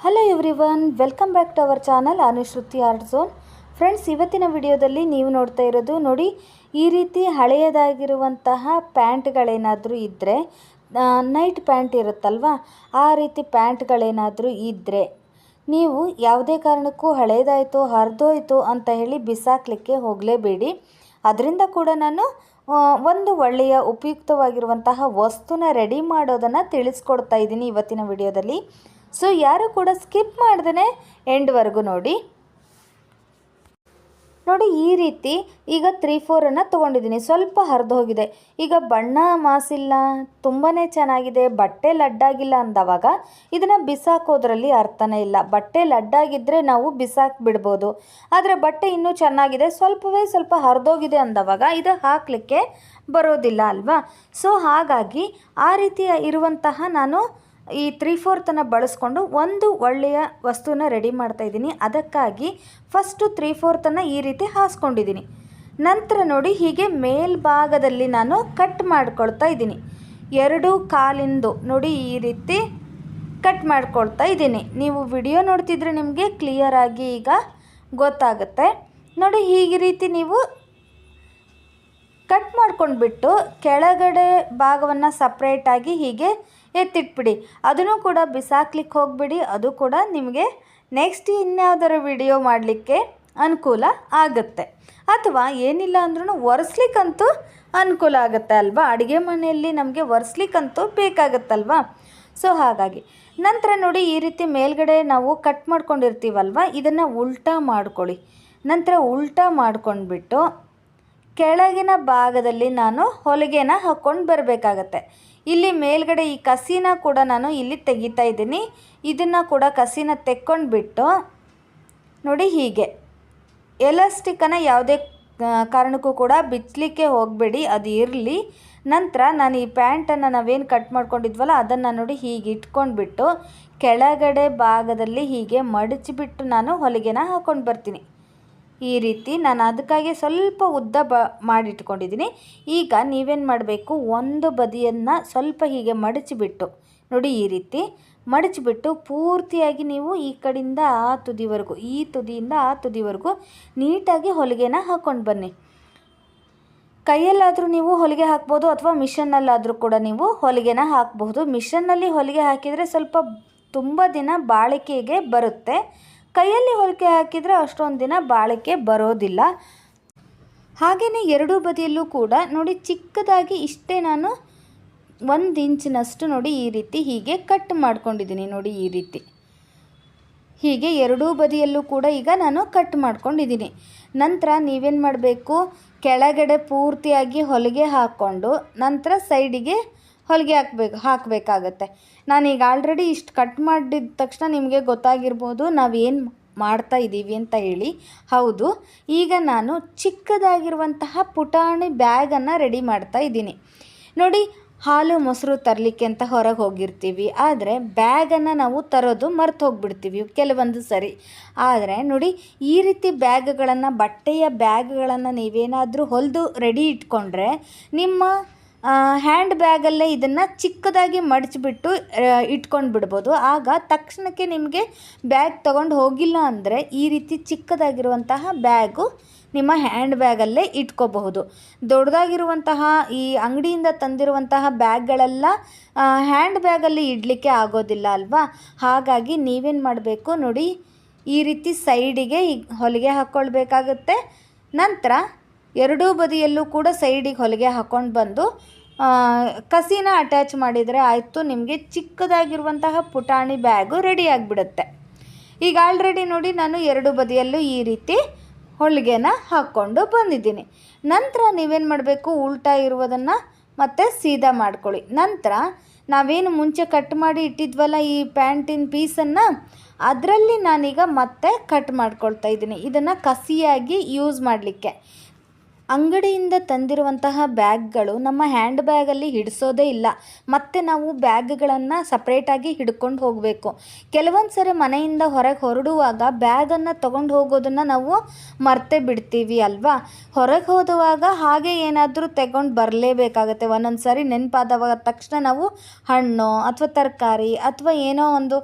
Hello everyone, welcome back to our channel Anushruti art zone. Friends, ಇವತ್ತಿನ ವಿಡಿಯೋದಲ್ಲಿ ನೀವು ನೋಡ್ತಾ ಇರೋದು ನೋಡಿ, ಈ ರೀತಿ ಹಳೆಯದಾಗಿರುವಂತಹ ಪ್ಯಾಂಟ್ಗಳೇನಾದರೂ ಇದ್ದರೆ, ನೈಟ್ ಪ್ಯಾಂಟ್ ಇರುತ್ತಲ್ವ, ಆ ರೀತಿ ಪ್ಯಾಂಟ್ಗಳೇನಾದರೂ ಇದ್ದರೆ ನೀವು ಯಾವುದೇ ಕಾರಣಕ್ಕೂ ಹಳೇದಾಯಿತು ಹರಿದೋಯ್ತು ಅಂತ ಹೇಳಿ ಬಿಸಾಕಲಿಕ್ಕೆ ಹೋಗಲೇಬೇಡಿ. ಅದರಿಂದ ಕೂಡ ನಾನು ಒಂದು ಒಳ್ಳೆಯ ಉಪಯುಕ್ತವಾಗಿರುವಂತಹ ವಸ್ತುನ ರೆಡಿ ಮಾಡೋದನ್ನು ತಿಳಿಸ್ಕೊಡ್ತಾ ಇದ್ದೀನಿ ಇವತ್ತಿನ ವಿಡಿಯೋದಲ್ಲಿ. ಸೊ ಯಾರು ಕೂಡ ಸ್ಕಿಪ್ ಮಾಡ್ದೇ ಎಂಡ್ವರೆಗೂ ನೋಡಿ. ಈ ರೀತಿ ಈಗ 3-4 ತೊಗೊಂಡಿದ್ದೀನಿ. ಸ್ವಲ್ಪ ಹರಿದು ಹೋಗಿದೆ. ಈಗ ಬಣ್ಣ ಮಾಸಿಲ್ಲ, ತುಂಬಾ ಚೆನ್ನಾಗಿದೆ, ಬಟ್ಟೆ ಲಡ್ಡಾಗಿಲ್ಲ ಅಂದವಾಗ ಇದನ್ನು ಬಿಸಾಕೋದ್ರಲ್ಲಿ ಅರ್ಥನೇ ಇಲ್ಲ. ಬಟ್ಟೆ ಲಡ್ಡಾಗಿದ್ದರೆ ನಾವು ಬಿಸಾಕ್ಬಿಡ್ಬೋದು. ಆದರೆ ಬಟ್ಟೆ ಇನ್ನೂ ಚೆನ್ನಾಗಿದೆ, ಸ್ವಲ್ಪ ಹರಿದೋಗಿದೆ ಅಂದವಾಗ ಇದು ಹಾಕಲಿಕ್ಕೆ ಬರೋದಿಲ್ಲ ಅಲ್ವಾ. ಸೊ ಹಾಗಾಗಿ ಆ ರೀತಿಯ ಇರುವಂತಹ ನಾನು ಈ 3/4 ಬಳಸ್ಕೊಂಡು ಒಂದು ಒಳ್ಳೆಯ ವಸ್ತುನ ರೆಡಿ ಮಾಡ್ತಾಯಿದ್ದೀನಿ. ಅದಕ್ಕಾಗಿ ಫಸ್ಟು 3/4 ಈ ರೀತಿ ಹಾಸ್ಕೊಂಡಿದ್ದೀನಿ. ನಂತರ ನೋಡಿ, ಹೀಗೆ ಮೇಲ್ಭಾಗದಲ್ಲಿ ನಾನು ಕಟ್ ಮಾಡ್ಕೊಳ್ತಾ ಇದ್ದೀನಿ. 2 ಕಾಲಿಂದು ನೋಡಿ ಈ ರೀತಿ ಕಟ್ ಮಾಡ್ಕೊಳ್ತಾ ಇದ್ದೀನಿ. ನೀವು ವಿಡಿಯೋ ನೋಡ್ತಿದ್ರೆ ನಿಮಗೆ ಕ್ಲಿಯರಾಗಿ ಈಗ ಗೊತ್ತಾಗುತ್ತೆ ನೋಡಿ. ಹೀಗೆ ರೀತಿ ನೀವು ಕಟ್ ಮಾಡ್ಕೊಂಡ್ಬಿಟ್ಟು ಕೆಳಗಡೆ ಭಾಗವನ್ನು ಸಪ್ರೇಟಾಗಿ ಹೀಗೆ ಎತ್ತಿಟ್ಬಿಡಿ. ಅದನ್ನು ಕೂಡ ಬಿಸಾಕ್ಲಿಕ್ಕೆ ಹೋಗ್ಬಿಡಿ. ಅದು ಕೂಡ ನಿಮಗೆ ನೆಕ್ಸ್ಟ್ ಇನ್ಯಾವುದರ ವಿಡಿಯೋ ಮಾಡಲಿಕ್ಕೆ ಅನುಕೂಲ ಆಗುತ್ತೆ. ಅಥವಾ ಏನಿಲ್ಲ ಅಂದ್ರೂ ಒರೆಸ್ಲಿಕ್ಕಂತೂ ಅನುಕೂಲ ಆಗುತ್ತೆ ಅಲ್ವಾ. ಅಡುಗೆ ಮನೆಯಲ್ಲಿ ನಮಗೆ ಒರೆಸ್ಲಿಕ್ಕಂತೂ ಬೇಕಾಗತ್ತಲ್ವಾ. ಸೊ ಹಾಗಾಗಿ ನಂತರ ನೋಡಿ, ಈ ರೀತಿ ಮೇಲ್ಗಡೆ ನಾವು ಕಟ್ ಮಾಡ್ಕೊಂಡಿರ್ತೀವಲ್ವ, ಇದನ್ನು ಉಲ್ಟಾ ಮಾಡ್ಕೊಳ್ಳಿ. ನಂತರ ಉಲ್ಟಾ ಮಾಡ್ಕೊಂಡ್ಬಿಟ್ಟು ಕೆಳಗಿನ ಭಾಗದಲ್ಲಿ ನಾನು ಹೊಲಿಗೆನ ಹಾಕ್ಕೊಂಡು ಬರಬೇಕಾಗತ್ತೆ. ಇಲ್ಲಿ ಮೇಲ್ಗಡೆ ಈ ಕಸಿನ ಕೂಡ ನಾನು ಇಲ್ಲಿ ತೆಗಿತಾ ಇದ್ದೀನಿ. ಇದನ್ನು ಕೂಡ ಕಸಿನ ತೆಕ್ಕೊಂಡ್ಬಿಟ್ಟು ನೋಡಿ, ಹೀಗೆ ಎಲಾಸ್ಟಿಕ್ಕನ್ನು ಯಾವುದೇ ಕಾರಣಕ್ಕೂ ಕೂಡ ಬಿಚ್ಚಲಿಕ್ಕೆ ಹೋಗಬೇಡಿ, ಅದು ಇರಲಿ. ನಂತರ ನಾನು ಈ ಪ್ಯಾಂಟನ್ನು ನಾವೇನು ಕಟ್ ಮಾಡ್ಕೊಂಡಿದ್ವಲ್ಲ ಅದನ್ನು ನೋಡಿ ಹೀಗೆ ಇಟ್ಕೊಂಡ್ಬಿಟ್ಟು ಕೆಳಗಡೆ ಭಾಗದಲ್ಲಿ ಹೀಗೆ ಮಡಚಿಬಿಟ್ಟು ನಾನು ಹೊಲಿಗೆನ ಹಾಕ್ಕೊಂಡು ಬರ್ತೀನಿ. ಈ ರೀತಿ ನಾನು ಅದಕ್ಕಾಗಿ ಸ್ವಲ್ಪ ಉದ್ದ ಮಾಡಿಟ್ಕೊಂಡಿದ್ದೀನಿ. ಈಗ ನೀವೇನು ಮಾಡಬೇಕು, ಒಂದು ಬದಿಯನ್ನು ಸ್ವಲ್ಪ ಹೀಗೆ ಮಡಚಿಬಿಟ್ಟು ನೋಡಿ, ಈ ರೀತಿ ಮಡಚಿಬಿಟ್ಟು ಪೂರ್ತಿಯಾಗಿ ನೀವು ಈ ಕಡೆಯಿಂದ ಆ ತುದಿವರೆಗೂ, ಈ ತುದಿಯಿಂದ ಆ ತುದಿವರೆಗೂ ನೀಟಾಗಿ ಹೊಲಿಗೆನ ಹಾಕ್ಕೊಂಡು ಬನ್ನಿ. ಕೈಯಲ್ಲಾದರೂ ನೀವು ಹೊಲಿಗೆ ಹಾಕ್ಬೋದು, ಅಥವಾ ಮಿಷನ್ನಲ್ಲಾದರೂ ಕೂಡ ನೀವು ಹೊಲಿಗೆನ ಹಾಕಬಹುದು. ಮಿಷನ್ನಲ್ಲಿ ಹೊಲಿಗೆ ಹಾಕಿದರೆ ಸ್ವಲ್ಪ ತುಂಬ ದಿನ ಬಾಳಿಕೆಗೆ ಬರುತ್ತೆ. ಕೈಯಲ್ಲಿ ಹೊಲಿಗೆ ಹಾಕಿದರೆ ಅಷ್ಟೊಂದು ದಿನ ಬಾಳಿಕೆ ಬರೋದಿಲ್ಲ. ಹಾಗೆಯೇ ಎರಡೂ ಬದಿಯಲ್ಲೂ ಕೂಡ ನೋಡಿ, ಚಿಕ್ಕದಾಗಿ ಇಷ್ಟೇ ನಾನು 1 ಇಂಚಿನಷ್ಟು ನೋಡಿ ಈ ರೀತಿ ಹೀಗೆ ಕಟ್ ಮಾಡ್ಕೊಂಡಿದ್ದೀನಿ. ನೋಡಿ ಈ ರೀತಿ ಹೀಗೆ ಎರಡೂ ಬದಿಯಲ್ಲೂ ಕೂಡ ಈಗ ನಾನು ಕಟ್ ಮಾಡ್ಕೊಂಡಿದ್ದೀನಿ. ನಂತರ ನೀವೇನು ಮಾಡಬೇಕು, ಕೆಳಗಡೆ ಪೂರ್ತಿಯಾಗಿ ಹೊಲಿಗೆ ಹಾಕ್ಕೊಂಡು ನಂತರ ಸೈಡಿಗೆ ಹೊಲಿಗೆ ಹಾಕಬೇಕಾಗತ್ತೆ. ನಾನೀಗ ಆಲ್ರೆಡಿ ಇಷ್ಟು ಕಟ್ ಮಾಡಿದ ತಕ್ಷಣ ನಿಮಗೆ ಗೊತ್ತಾಗಿರ್ಬೋದು ನಾವೇನು ಮಾಡ್ತಾ ಇದ್ದೀವಿ ಅಂತ ಹೇಳಿ. ಹೌದು, ಈಗ ನಾನು ಚಿಕ್ಕದಾಗಿರುವಂತಹ ಪುಟಾಣಿ ಬ್ಯಾಗನ್ನು ರೆಡಿ ಮಾಡ್ತಾ ಇದ್ದೀನಿ. ನೋಡಿ, ಹಾಲು ಮೊಸರು ತರಲಿಕ್ಕೆ ಅಂತ ಹೊರಗೆ ಹೋಗಿರ್ತೀವಿ, ಆದರೆ ಬ್ಯಾಗನ್ನು ನಾವು ತರೋದು ಮರ್ತು ಹೋಗಿಬಿಡ್ತೀವಿ ಕೆಲವೊಂದು ಸರಿ. ಆದರೆ ನೋಡಿ, ಈ ರೀತಿ ಬ್ಯಾಗ್ಗಳನ್ನು, ಬಟ್ಟೆಯ ಬ್ಯಾಗ್ಗಳನ್ನು ನೀವೇನಾದರೂ ಹೊಲಿದು ರೆಡಿ ಇಟ್ಕೊಂಡ್ರೆ ನಿಮ್ಮ ಹ್ಯಾಂಡ್ ಬ್ಯಾಗಲ್ಲೇ ಇದನ್ನು ಚಿಕ್ಕದಾಗಿ ಮಡಚಿಬಿಟ್ಟು ಇಟ್ಕೊಂಡು ಬಿಡ್ಬೋದು. ಆಗ ತಕ್ಷಣಕ್ಕೆ ನಿಮಗೆ ಬ್ಯಾಗ್ ತೊಗೊಂಡು ಹೋಗಿಲ್ಲ ಅಂದರೆ ಈ ರೀತಿ ಚಿಕ್ಕದಾಗಿರುವಂತಹ ಬ್ಯಾಗು ನಿಮ್ಮ ಹ್ಯಾಂಡ್ ಬ್ಯಾಗಲ್ಲೇ ಇಟ್ಕೋಬಹುದು. ದೊಡ್ಡದಾಗಿರುವಂತಹ ಈ ಅಂಗಡಿಯಿಂದ ತಂದಿರುವಂತಹ ಬ್ಯಾಗ್ಗಳೆಲ್ಲ ಹ್ಯಾಂಡ್ ಬ್ಯಾಗಲ್ಲಿ ಇಡಲಿಕ್ಕೆ ಆಗೋದಿಲ್ಲ ಅಲ್ವಾ. ಹಾಗಾಗಿ ನೀವೇನು ಮಾಡಬೇಕು ನೋಡಿ, ಈ ರೀತಿ ಸೈಡಿಗೆ ಹೊಲಿಗೆ ಹಾಕ್ಕೊಳ್ಬೇಕಾಗುತ್ತೆ. ನಂತರ ಎರಡೂ ಬದಿಯಲ್ಲೂ ಕೂಡ ಸೈಡಿಗೆ ಹೊಲಿಗೆ ಹಾಕ್ಕೊಂಡು ಬಂದು ಕಸಿನ ಅಟ್ಯಾಚ್ ಮಾಡಿದರೆ ಆಯಿತು, ನಿಮಗೆ ಚಿಕ್ಕದಾಗಿರುವಂತಹ ಪುಟಾಣಿ ಬ್ಯಾಗು ರೆಡಿ ಆಗಿಬಿಡುತ್ತೆ. ಈಗ ಆಲ್ರೆಡಿ ನೋಡಿ, ನಾನು ಎರಡೂ ಬದಿಯಲ್ಲೂ ಈ ರೀತಿ ಹೊಲಿಗೆನ ಹಾಕ್ಕೊಂಡು ಬಂದಿದ್ದೀನಿ. ನಂತರ ನೀವೇನು ಮಾಡಬೇಕು, ಉಲ್ಟಾ ಇರುವುದನ್ನು ಮತ್ತೆ ಸೀದಾ ಮಾಡ್ಕೊಳ್ಳಿ. ನಂತರ ನಾವೇನು ಮುಂಚೆ ಕಟ್ ಮಾಡಿ ಇಟ್ಟಿದ್ವಲ್ಲ ಈ ಪ್ಯಾಂಟಿನ ಪೀಸನ್ನು, ಅದರಲ್ಲಿ ನಾನೀಗ ಮತ್ತೆ ಕಟ್ ಮಾಡ್ಕೊಳ್ತಾ ಇದ್ದೀನಿ. ಇದನ್ನು ಕಸಿಯಾಗಿ ಯೂಸ್ ಮಾಡಲಿಕ್ಕೆ. ಅಂಗಡಿಯಿಂದ ತಂದಿರುವಂತಹ ಬ್ಯಾಗ್ಗಳು ನಮ್ಮ ಹ್ಯಾಂಡ್ ಬ್ಯಾಗಲ್ಲಿ ಹಿಡಿಸೋದೇ ಇಲ್ಲ. ಮತ್ತು ನಾವು ಬ್ಯಾಗ್ಗಳನ್ನು ಸಪ್ರೇಟಾಗಿ ಹಿಡ್ಕೊಂಡು ಹೋಗಬೇಕು. ಕೆಲವೊಂದು ಸರಿ ಮನೆಯಿಂದ ಹೊರಗೆ ಹೊರಡುವಾಗ ಬ್ಯಾಗನ್ನು ತೊಗೊಂಡು ಹೋಗೋದನ್ನು ನಾವು ಮರ್ತೇ ಬಿಡ್ತೀವಿ ಅಲ್ವಾ. ಹೊರಗೆ ಹೋದುವಾಗ ಹಾಗೆ ಏನಾದರೂ ತಗೊಂಡು ಬರಲೇಬೇಕಾಗತ್ತೆ. ಒಂದೊಂದು ಸರಿ ನೆನಪಾದವಾಗ ತಕ್ಷಣ ನಾವು ಹಣ್ಣು ಅಥವಾ ತರಕಾರಿ ಅಥವಾ ಏನೋ ಒಂದು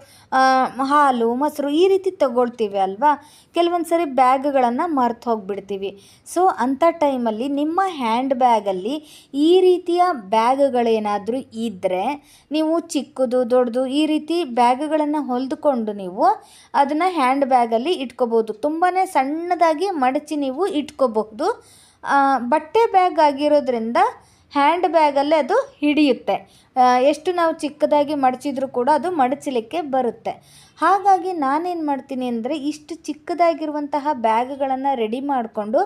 ಹಾಲು ಮೊಸರು ಈ ರೀತಿ ತಗೊಳ್ತೀವಿ ಅಲ್ವಾ. ಕೆಲವೊಂದು ಸರಿ ಬ್ಯಾಗ್ಗಳನ್ನು ಮರ್ತು ಹೋಗಿಬಿಡ್ತೀವಿ. ಸೊ ಅಂಥ ಟೈಮಲ್ಲಿ ನಿಮ್ಮ ಹ್ಯಾಂಡ್ ಬ್ಯಾಗಲ್ಲಿ ಈ ರೀತಿಯ ಬ್ಯಾಗ್ಗಳೇನಾದರೂ ಇದ್ದರೆ ನೀವು ಚಿಕ್ಕದು ದೊಡ್ಡದು ಈ ರೀತಿ ಬ್ಯಾಗ್ಗಳನ್ನು ಹೊಲಿದುಕೊಂಡು ನೀವು ಅದನ್ನು ಹ್ಯಾಂಡ್ ಬ್ಯಾಗಲ್ಲಿ ಇಟ್ಕೋಬೋದು. ತುಂಬಾ ಸಣ್ಣದಾಗಿ ಮಡಚಿ ನೀವು ಇಟ್ಕೋಬಹುದು. ಬಟ್ಟೆ ಬ್ಯಾಗ್ ಆಗಿರೋದ್ರಿಂದ ಹ್ಯಾಂಡ್ ಬ್ಯಾಗಲ್ಲೇ ಅದು ಹಿಡಿಯುತ್ತೆ. ಎಷ್ಟು ನಾವು ಚಿಕ್ಕದಾಗಿ ಮಡಚಿದ್ರೂ ಕೂಡ ಅದು ಮಡಚಲಿಕ್ಕೆ ಬರುತ್ತೆ. ಹಾಗಾಗಿ ನಾನೇನು ಮಾಡ್ತೀನಿ ಅಂದರೆ ಇಷ್ಟು ಚಿಕ್ಕದಾಗಿರುವಂತಹ ಬ್ಯಾಗ್ಗಳನ್ನು ರೆಡಿ ಮಾಡಿಕೊಂಡು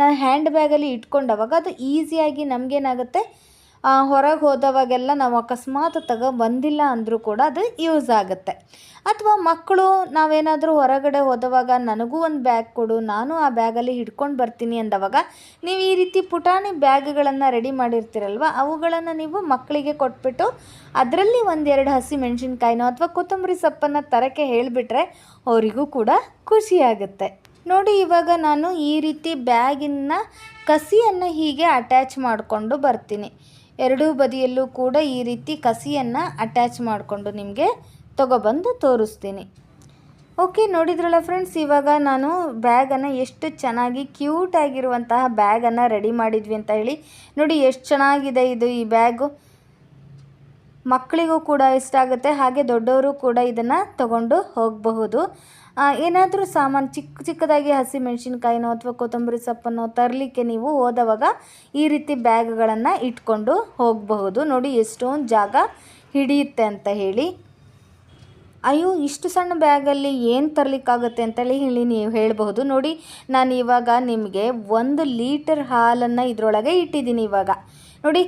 ನಾನು ಹ್ಯಾಂಡ್ ಬ್ಯಾಗಲ್ಲಿ ಇಟ್ಕೊಂಡವಾಗ ಅದು ಈಸಿಯಾಗಿ ನಮಗೇನಾಗುತ್ತೆ, ಹೊರಗೆ ಹೋದವಾಗೆಲ್ಲ ನಾವು ಅಕಸ್ಮಾತ್ ಬಂದಿಲ್ಲ ಅಂದರೂ ಕೂಡ ಅದು ಯೂಸ್ ಆಗುತ್ತೆ. ಅಥವಾ ಮಕ್ಕಳು ನಾವೇನಾದರೂ ಹೊರಗಡೆ ಹೋದವಾಗ ನನಗೂ ಒಂದು ಬ್ಯಾಗ್ ಕೊಡು, ನಾನು ಆ ಬ್ಯಾಗಲ್ಲಿ ಹಿಡ್ಕೊಂಡು ಬರ್ತೀನಿ ಅಂದವಾಗ ನೀವು ಈ ರೀತಿ ಪುಟಾಣಿ ಬ್ಯಾಗ್ಗಳನ್ನು ರೆಡಿ ಮಾಡಿರ್ತೀರಲ್ವ, ಅವುಗಳನ್ನು ನೀವು ಮಕ್ಕಳಿಗೆ ಕೊಟ್ಬಿಟ್ಟು ಅದರಲ್ಲಿ ಒಂದೆರಡು ಹಸಿ ಮೆಣಸಿನ್ಕಾಯಿನೋ ಅಥವಾ ಕೊತ್ತಂಬರಿ ಸೊಪ್ಪನ್ನು ತರಕ್ಕೆ ಹೇಳಿಬಿಟ್ರೆ ಅವರಿಗೂ ಕೂಡ ಖುಷಿಯಾಗುತ್ತೆ. ನೋಡಿ, ಇವಾಗ ನಾನು ಈ ರೀತಿ ಬ್ಯಾಗಿನ ಕಸಿಯನ್ನು ಹೀಗೆ ಅಟ್ಯಾಚ್ ಮಾಡಿಕೊಂಡು ಬರ್ತೀನಿ. ಎರಡೂ ಬದಿಯಲ್ಲೂ ಕೂಡ ಈ ರೀತಿ ಕಸಿಯನ್ನು ಅಟ್ಯಾಚ್ ಮಾಡಿಕೊಂಡು ನಿಮಗೆ ತಗೊಬಂದು ತೋರಿಸ್ತೀನಿ. ಓಕೆ, ನೋಡಿದ್ರಲ್ಲ ಫ್ರೆಂಡ್ಸ್, ಇವಾಗ ನಾನು ಬ್ಯಾಗನ್ನು ಎಷ್ಟು ಚೆನ್ನಾಗಿ ಕ್ಯೂಟಾಗಿರುವಂತಹ ಬ್ಯಾಗನ್ನು ರೆಡಿ ಮಾಡಿದ್ವಿ ಅಂತ ಹೇಳಿ. ನೋಡಿ ಎಷ್ಟು ಚೆನ್ನಾಗಿದೆ ಇದು. ಈ ಬ್ಯಾಗು ಮಕ್ಕಳಿಗೂ ಕೂಡ ಇಷ್ಟ ಆಗುತ್ತೆ, ಹಾಗೆ ದೊಡ್ಡವರು ಕೂಡ ಇದನ್ನು ತಗೊಂಡು ಹೋಗಬಹುದು. ಏನಾದರೂ ಸಾಮಾನು ಚಿಕ್ಕದಾಗಿ ಹಸಿ ಮೆಣಸಿನ್ಕಾಯಿನೋ ಅಥವಾ ಕೊತ್ತಂಬರಿ ಸೊಪ್ಪನ್ನು ತರಲಿಕ್ಕೆ ನೀವು ಹೋದವಾಗ ಈ ರೀತಿ ಬ್ಯಾಗ್ಗಳನ್ನು ಇಟ್ಕೊಂಡು ಹೋಗಬಹುದು. ನೋಡಿ ಎಷ್ಟೊಂದು ಜಾಗ ಹಿಡಿಯುತ್ತೆ ಅಂತ ಹೇಳಿ. ಅಯ್ಯೋ, ಇಷ್ಟು ಸಣ್ಣ ಬ್ಯಾಗಲ್ಲಿ ಏನು ತರಲಿಕ್ಕಾಗುತ್ತೆ ಅಂತೇಳಿ ನೀವು ಹೇಳಬಹುದು. ನೋಡಿ, ನಾನು ಇವಾಗ ನಿಮಗೆ 1 ಲೀಟರ್ ಹಾಲನ್ನು ಇದರೊಳಗೆ ಇಟ್ಟಿದ್ದೀನಿ. ಇವಾಗ ನೋಡಿ,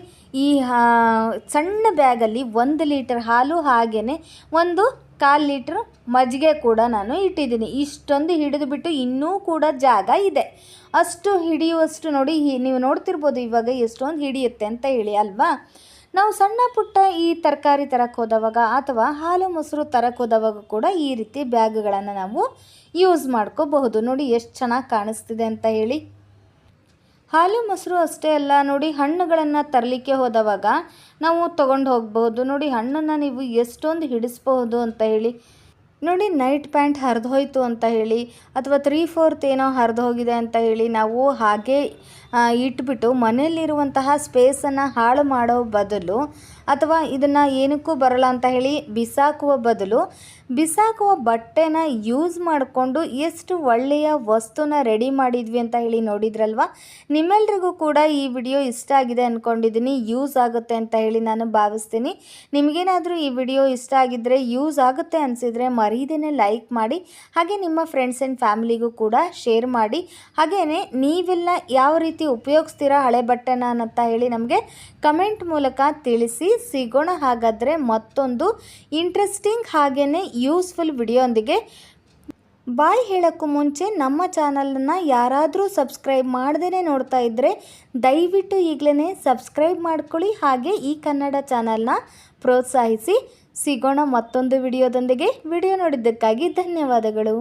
ಈ ಸಣ್ಣ ಬ್ಯಾಗಲ್ಲಿ 1 ಲೀಟರ್ ಹಾಲು, ಹಾಗೆಯೇ 1/4 ಲೀಟ್ರ್ ಮಜ್ಜಿಗೆ ಕೂಡ ನಾನು ಇಟ್ಟಿದ್ದೀನಿ. ಇಷ್ಟೊಂದು ಹಿಡಿದುಬಿಟ್ಟು ಇನ್ನೂ ಕೂಡ ಜಾಗ ಇದೆ. ಅಷ್ಟು ಹಿಡಿಯುವಷ್ಟು ನೋಡಿ, ನೀವು ನೋಡ್ತಿರ್ಬೋದು ಇವಾಗ ಎಷ್ಟೊಂದು ಹಿಡಿಯುತ್ತೆ ಅಂತ ಹೇಳಿ ಅಲ್ವಾ. ನಾವು ಸಣ್ಣ ಪುಟ್ಟ ಈ ತರಕಾರಿ ತರಕ್ಕೆ ಹೋದವಾಗ ಅಥವಾ ಹಾಲು ಮೊಸರು ತರಕ್ಕೆ ಹೋದವಾಗ ಕೂಡ ಈ ರೀತಿ ಬ್ಯಾಗ್ಗಳನ್ನು ನಾವು ಯೂಸ್ ಮಾಡ್ಕೋಬಹುದು. ನೋಡಿ ಎಷ್ಟು ಚೆನ್ನಾಗಿ ಕಾಣಿಸ್ತಿದೆ ಅಂತ ಹೇಳಿ. ಹಾಲು ಮೊಸರು ಅಷ್ಟೇ ಅಲ್ಲ, ನೋಡಿ ಹಣ್ಣುಗಳನ್ನು ತರಲಿಕ್ಕೆ ಹೋದವಾಗ ನಾವು ತೊಗೊಂಡು ಹೋಗ್ಬೋದು. ನೋಡಿ ಹಣ್ಣನ್ನು ನೀವು ಎಷ್ಟೊಂದು ಹಿಡಿಸ್ಬಹುದು ಅಂತ ಹೇಳಿ. ನೋಡಿ, ನೈಟ್ ಪ್ಯಾಂಟ್ ಹರಿದು ಹೋಯಿತು ಅಂತ ಹೇಳಿ ಅಥವಾ 3/4 ಏನೋ ಹರಿದು ಹೋಗಿದೆ ಅಂತ ಹೇಳಿ ನಾವು ಹಾಗೆ ಇಟ್ಬಿಟ್ಟು ಮನೆಯಲ್ಲಿರುವಂತಹ ಸ್ಪೇಸನ್ನು ಹಾಳು ಮಾಡೋ ಬದಲು ಅಥವಾ ಇದನ್ನು ಏನಕ್ಕೂ ಬರಲ್ಲ ಅಂತ ಹೇಳಿ ಬಿಸಾಕುವ ಬದಲು ಬಿಸಾಕುವ ಬಟ್ಟೆನ ಯೂಸ್ ಮಾಡಿಕೊಂಡು ಎಷ್ಟು ಒಳ್ಳೆಯ ವಸ್ತುನ ರೆಡಿ ಮಾಡಿದ್ವಿ ಅಂತ ಹೇಳಿ ನೋಡಿದ್ರಲ್ವ. ನಿಮ್ಮೆಲ್ರಿಗೂ ಕೂಡ ಈ ವಿಡಿಯೋ ಇಷ್ಟ ಆಗಿದೆ ಅಂದ್ಕೊಂಡಿದ್ದೀನಿ, ಯೂಸ್ ಆಗುತ್ತೆ ಅಂತ ಹೇಳಿ ನಾನು ಭಾವಿಸ್ತೀನಿ. ನಿಮಗೇನಾದರೂ ಈ ವಿಡಿಯೋ ಇಷ್ಟ ಆಗಿದ್ದರೆ, ಯೂಸ್ ಆಗುತ್ತೆ ಅನಿಸಿದರೆ ಮರೀದೇನೆ ಲೈಕ್ ಮಾಡಿ, ಹಾಗೆ ನಿಮ್ಮ ಫ್ರೆಂಡ್ಸ್ ಆ್ಯಂಡ್ ಫ್ಯಾಮಿಲಿಗೂ ಕೂಡ ಶೇರ್ ಮಾಡಿ. ಹಾಗೆಯೇ ನೀವೆಲ್ಲ ಯಾವ ರೀತಿ ಉಪಯೋಗಿಸ್ತೀರಾ ಹಳೆ ಬಟ್ಟೆನ ಅಂತ ಹೇಳಿ ನಮಗೆ ಕಮೆಂಟ್ ಮೂಲಕ ತಿಳಿಸಿ. ಸಿಗೋಣ ಹಾಗಾದರೆ ಮತ್ತೊಂದು ಇಂಟ್ರೆಸ್ಟಿಂಗ್ ಹಾಗೆಯೇ ಯೂಸ್ಫುಲ್ ವಿಡಿಯೋ ಒಂದಿಗೆ. ಬಾಯ್ ಹೇಳೋಕ್ಕೂ ಮುಂಚೆ ನಮ್ಮ ಚಾನಲನ್ನು ಯಾರಾದರೂ ಸಬ್ಸ್ಕ್ರೈಬ್ ಮಾಡದೇ ನೋಡ್ತಾ ಇದ್ದರೆ ದಯವಿಟ್ಟು ಈಗಲೇ ಸಬ್ಸ್ಕ್ರೈಬ್ ಮಾಡ್ಕೊಳ್ಳಿ. ಹಾಗೆ ಈ ಕನ್ನಡ ಚಾನಲ್ನ ಪ್ರೋತ್ಸಾಹಿಸಿ. ಸಿಗೋಣ ಮತ್ತೊಂದು ವಿಡಿಯೋದೊಂದಿಗೆ. ವಿಡಿಯೋ ನೋಡಿದ್ದಕ್ಕಾಗಿ ಧನ್ಯವಾದಗಳು.